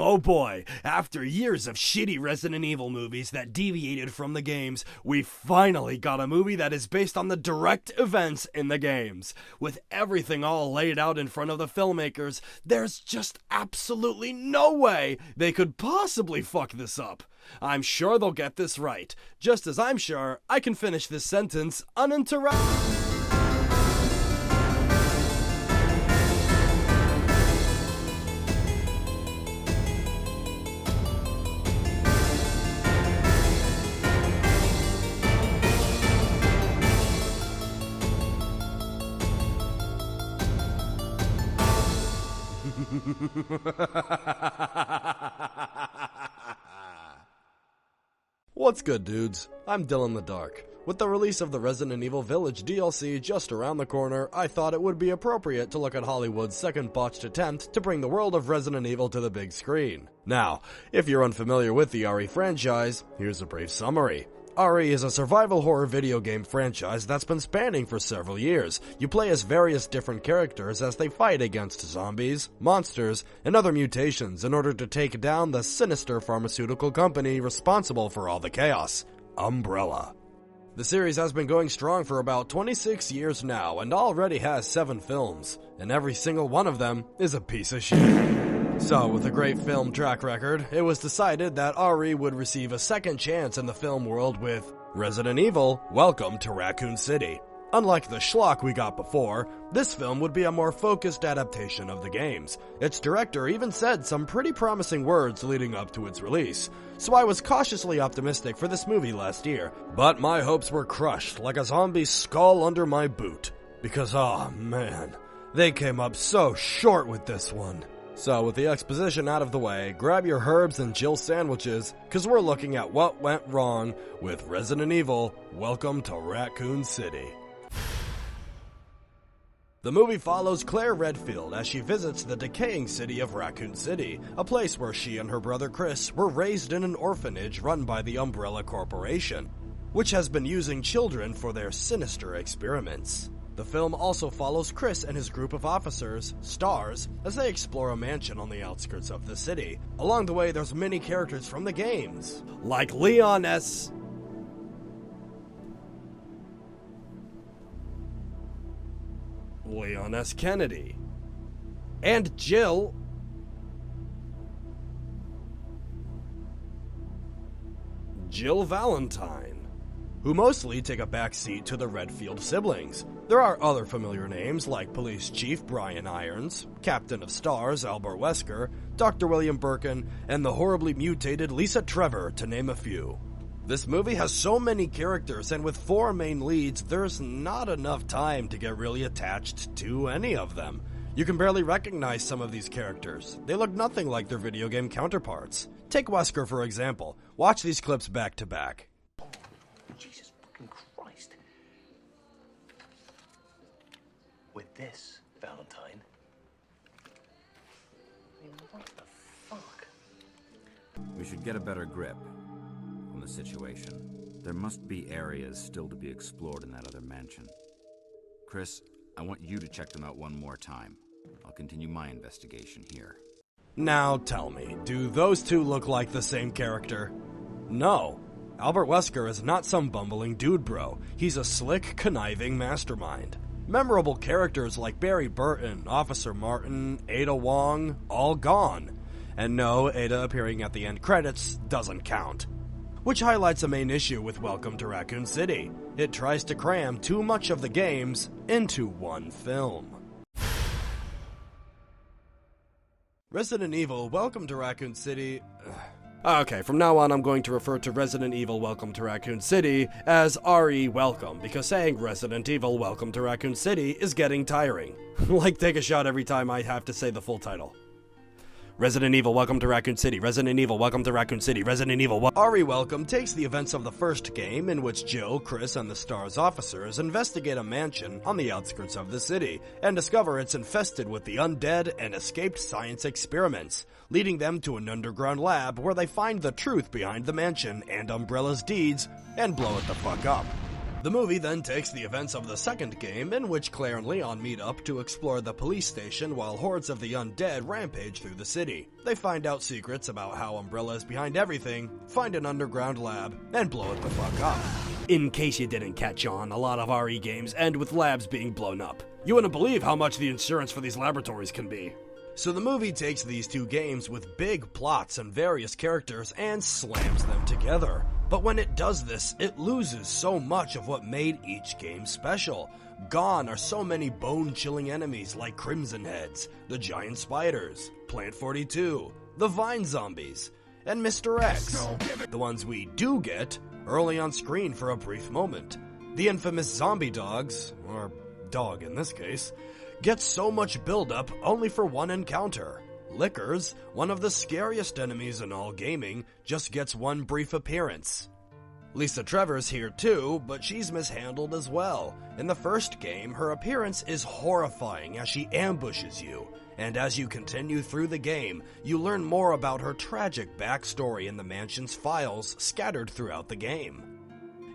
Oh boy, after years of shitty Resident Evil movies that deviated from the games, we finally got a movie that is based on the direct events in the games. With everything all laid out in front of the filmmakers, there's just absolutely no way they could possibly fuck this up. I'm sure they'll get this right, just as I'm sure I can finish this sentence uninterrupted. What's good, dudes? I'm Dylan the Dark. With the release of the Resident Evil Village DLC just around the corner, I thought it would be appropriate to look at Hollywood's second botched attempt to bring the world of Resident Evil to the big screen. Now, if you're unfamiliar with the RE franchise, here's a brief summary. RE is a survival horror video game franchise that's been spanning for several years. You play as various different characters as they fight against zombies, monsters, and other mutations in order to take down the sinister pharmaceutical company responsible for all the chaos, Umbrella. The series has been going strong for about 26 years now and already has 7 films, and every single one of them is a piece of shit. So, with a great film track record, it was decided that RE would receive a second chance in the film world with Resident Evil: Welcome to Raccoon City. Unlike the schlock we got before, this film would be a more focused adaptation of the games. Its director even said some pretty promising words leading up to its release, so I was cautiously optimistic for this movie last year. But my hopes were crushed like a zombie skull under my boot. Because, oh man, they came up so short with this one. So, with the exposition out of the way, grab your herbs and Jill sandwiches, cause we're looking at what went wrong with Resident Evil: Welcome to Raccoon City. The movie follows Claire Redfield as she visits the decaying city of Raccoon City, a place where she and her brother Chris were raised in an orphanage run by the Umbrella Corporation, which has been using children for their sinister experiments. The film also follows Chris and his group of officers, STARS, as they explore a mansion on the outskirts of the city. Along the way, there's many characters from the games, like Leon S. Kennedy, and Jill Valentine, who mostly take a backseat to the Redfield siblings. There are other familiar names like Police Chief Brian Irons, Captain of STARS Albert Wesker, Dr. William Birkin, and the horribly mutated Lisa Trevor, to name a few. This movie has so many characters, and with 4 main leads, there's not enough time to get really attached to any of them. You can barely recognize some of these characters. They look nothing like their video game counterparts. Take Wesker, for example. Watch these clips back to back. Jesus fucking Christ. With this, Valentine. I mean, what the fuck? We should get a better grip on the situation. There must be areas still to be explored in that other mansion. Chris, I want you to check them out one more time. I'll continue my investigation here. Now tell me, do those two look like the same character? No. Albert Wesker is not some bumbling dude bro. He's a slick, conniving mastermind. Memorable characters like Barry Burton, Officer Martin, Ada Wong, all gone. And no, Ada appearing at the end credits doesn't count. Which highlights a main issue with Welcome to Raccoon City. It tries to cram too much of the games into one film. Resident Evil: Welcome to Raccoon City... Okay, from now on I'm going to refer to Resident Evil: Welcome to Raccoon City as RE Welcome, because saying Resident Evil: Welcome to Raccoon City is getting tiring. Like, take a shot every time I have to say the full title. Resident Evil: Welcome to Raccoon City, Resident Evil: Welcome to Raccoon City, Resident Evil... RE Welcome takes the events of the first game, in which Jill, Chris, and the STARS officers investigate a mansion on the outskirts of the city, and discover it's infested with the undead and escaped science experiments, leading them to an underground lab where they find the truth behind the mansion and Umbrella's deeds, and blow it the fuck up. The movie then takes the events of the second game, in which Claire and Leon meet up to explore the police station while hordes of the undead rampage through the city. They find out secrets about how Umbrella is behind everything, find an underground lab, and blow it the fuck up. In case you didn't catch on, a lot of RE games end with labs being blown up. You wouldn't believe how much the insurance for these laboratories can be. So the movie takes these two games with big plots and various characters and slams them together. But when it does this, it loses so much of what made each game special. Gone are so many bone-chilling enemies like Crimson Heads, the Giant Spiders, Plant 42, the Vine Zombies, and Mr. X. The ones we do get are only on screen for a brief moment. The infamous zombie dogs, or dog in this case, gets so much build-up only for one encounter. Lickers, one of the scariest enemies in all gaming, just gets one brief appearance. Lisa Trevor's here too, but she's mishandled as well. In the first game, her appearance is horrifying as she ambushes you, and as you continue through the game, you learn more about her tragic backstory in the mansion's files scattered throughout the game.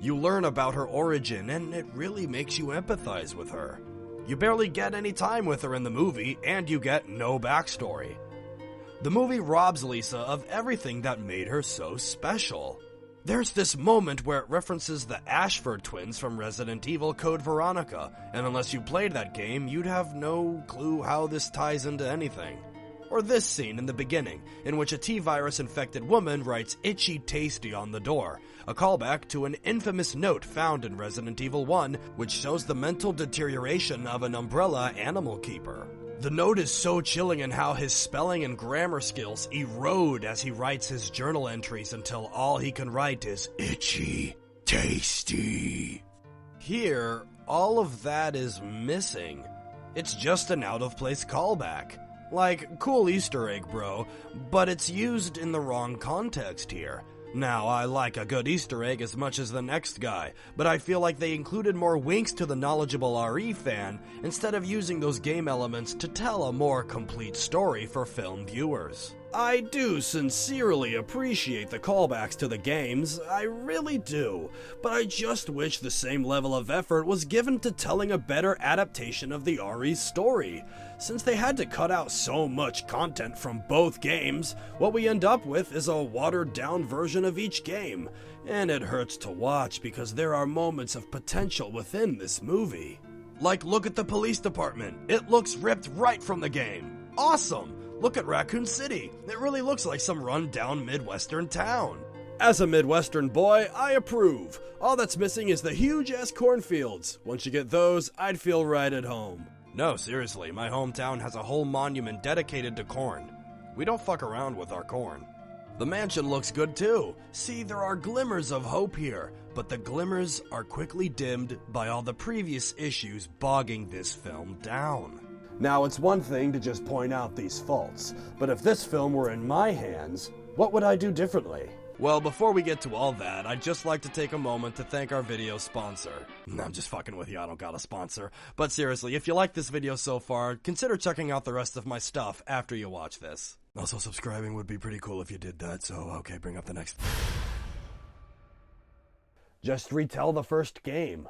You learn about her origin, and it really makes you empathize with her. You barely get any time with her in the movie, and you get no backstory. The movie robs Lisa of everything that made her so special. There's this moment where it references the Ashford twins from Resident Evil Code Veronica, and unless you played that game, you'd have no clue how this ties into anything. Or this scene in the beginning, in which a T-virus infected woman writes "Itchy Tasty" on the door, a callback to an infamous note found in Resident Evil 1, which shows the mental deterioration of an Umbrella animal keeper. The note is so chilling in how his spelling and grammar skills erode as he writes his journal entries until all he can write is "Itchy Tasty." Here, all of that is missing. It's just an out-of-place callback. Like, cool Easter egg, bro, but it's used in the wrong context here. Now, I like a good Easter egg as much as the next guy, but I feel like they included more winks to the knowledgeable RE fan instead of using those game elements to tell a more complete story for film viewers. I do sincerely appreciate the callbacks to the games, I really do, but I just wish the same level of effort was given to telling a better adaptation of the RE story. Since they had to cut out so much content from both games, what we end up with is a watered-down version of each game, and it hurts to watch because there are moments of potential within this movie. Like, look at the police department. It looks ripped right from the game. Awesome! Look at Raccoon City. It really looks like some run-down Midwestern town. As a Midwestern boy, I approve. All that's missing is the huge-ass cornfields. Once you get those, I'd feel right at home. No, seriously, my hometown has a whole monument dedicated to corn. We don't fuck around with our corn. The mansion looks good too. See, there are glimmers of hope here, but the glimmers are quickly dimmed by all the previous issues bogging this film down. Now, it's one thing to just point out these faults, but if this film were in my hands, what would I do differently? Well, before we get to all that, I'd just like to take a moment to thank our video sponsor. I'm just fucking with you, I don't got a sponsor. But seriously, if you like this video so far, consider checking out the rest of my stuff after you watch this. Also, subscribing would be pretty cool if you did that, so okay, bring up the next. Just retell the first game.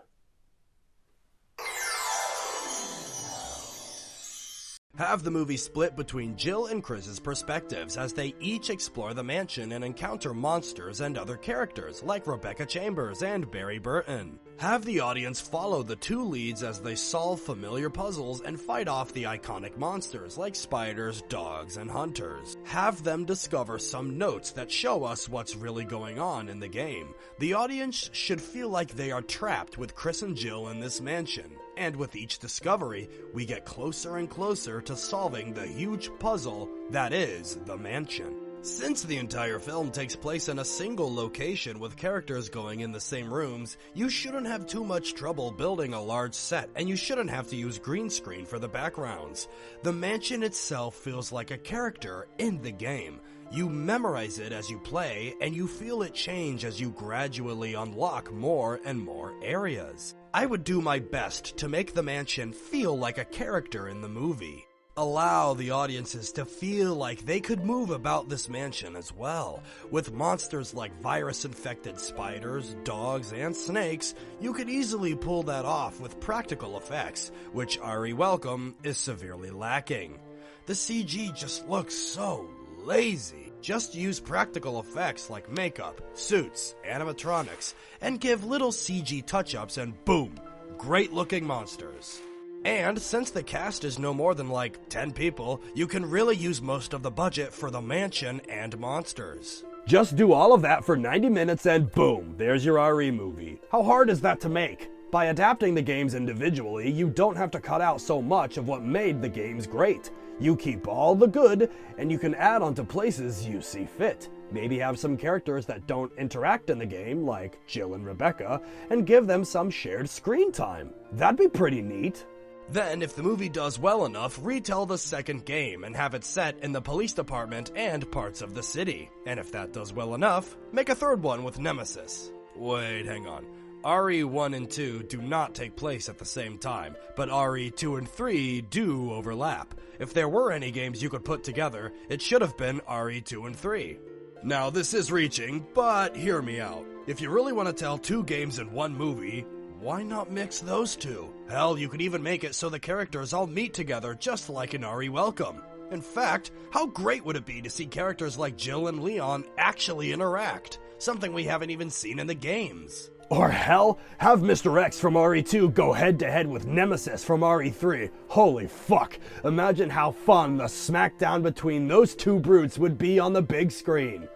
Have the movie split between Jill and Chris's perspectives as they each explore the mansion and encounter monsters and other characters like Rebecca Chambers and Barry Burton. Have the audience follow the two leads as they solve familiar puzzles and fight off the iconic monsters like spiders, dogs, and hunters. Have them discover some notes that show us what's really going on in the game. The audience should feel like they are trapped with Chris and Jill in this mansion. And with each discovery, we get closer and closer to solving the huge puzzle that is the mansion. Since the entire film takes place in a single location with characters going in the same rooms, you shouldn't have too much trouble building a large set, and you shouldn't have to use green screen for the backgrounds. The mansion itself feels like a character in the game. You memorize it as you play, and you feel it change as you gradually unlock more and more areas. I would do my best to make the mansion feel like a character in the movie. Allow the audiences to feel like they could move about this mansion as well. With monsters like virus-infected spiders, dogs, and snakes, you could easily pull that off with practical effects, which RE Welcome is severely lacking. The CG just looks so lazy. Just use practical effects like makeup, suits, animatronics, and give little CG touch-ups and boom, great-looking monsters. And since the cast is no more than like 10 people, you can really use most of the budget for the mansion and monsters. Just do all of that for 90 minutes and boom, there's your RE movie. How hard is that to make? By adapting the games individually, you don't have to cut out so much of what made the games great. You keep all the good, and you can add onto places you see fit. Maybe have some characters that don't interact in the game, like Jill and Rebecca, and give them some shared screen time. That'd be pretty neat. Then, if the movie does well enough, retell the second game and have it set in the police department and parts of the city. And if that does well enough, make a third one with Nemesis. Wait, hang on. RE 1 and 2 do not take place at the same time, but RE 2 and 3 do overlap. If there were any games you could put together, it should have been RE 2 and 3. Now, this is reaching, but hear me out. If you really want to tell two games in one movie, why not mix those two? Hell, you could even make it so the characters all meet together just like in RE Welcome. In fact, how great would it be to see characters like Jill and Leon actually interact? Something we haven't even seen in the games. Or hell, have Mr. X from RE2 go head-to-head with Nemesis from RE3. Holy fuck, imagine how fun the smackdown between those two brutes would be on the big screen.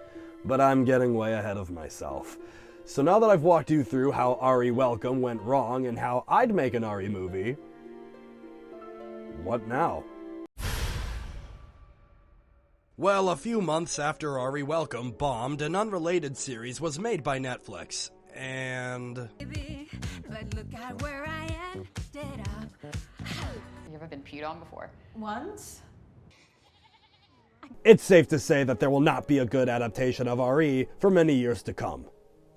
But I'm getting way ahead of myself. So now that I've walked you through how RE Welcome went wrong and how I'd make an RE movie, what now? Well, a few months after RE Welcome bombed, an unrelated series was made by Netflix, and... But look at where I ended up. You ever been peed on before? Once? It's safe to say that there will not be a good adaptation of RE for many years to come.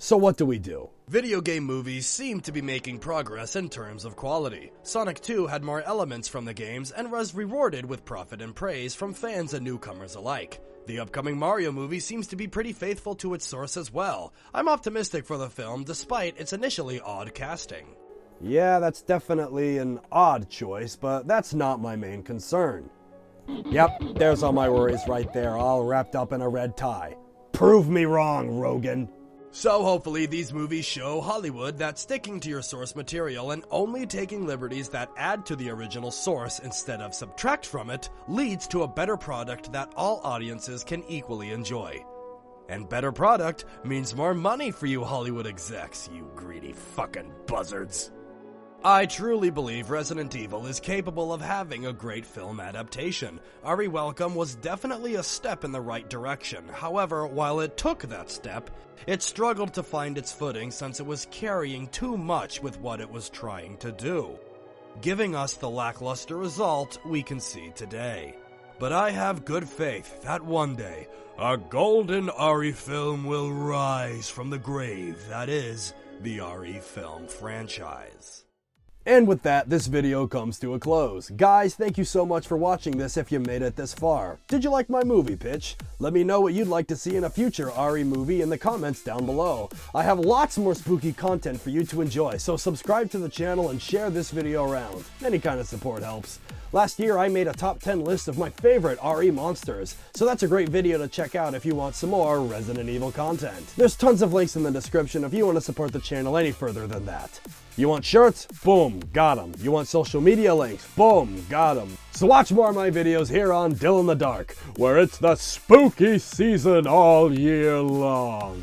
So what do we do? Video game movies seem to be making progress in terms of quality. Sonic 2 had more elements from the games and was rewarded with profit and praise from fans and newcomers alike. The upcoming Mario movie seems to be pretty faithful to its source as well. I'm optimistic for the film despite its initially odd casting. Yeah, that's definitely an odd choice, but that's not my main concern. Yep, there's all my worries right there, all wrapped up in a red tie. Prove me wrong, Rogan. So hopefully these movies show Hollywood that sticking to your source material and only taking liberties that add to the original source instead of subtract from it leads to a better product that all audiences can equally enjoy. And better product means more money for you Hollywood execs, you greedy fucking buzzards. I truly believe Resident Evil is capable of having a great film adaptation. RE Welcome was definitely a step in the right direction. However, while it took that step, it struggled to find its footing since it was carrying too much with what it was trying to do, giving us the lackluster result we can see today. But I have good faith that one day, a golden RE film will rise from the grave that is the RE film franchise. And with that, this video comes to a close. Guys, thank you so much for watching this if you made it this far. Did you like my movie pitch? Let me know what you'd like to see in a future RE movie in the comments down below. I have lots more spooky content for you to enjoy, so subscribe to the channel and share this video around. Any kind of support helps. Last year, I made a top 10 list of my favorite RE monsters, so that's a great video to check out if you want some more Resident Evil content. There's tons of links in the description if you want to support the channel any further than that. You want shirts? Boom, got them. You want social media links? Boom, got them. So watch more of my videos here on Dill in the Dark, where it's the spooky season all year long.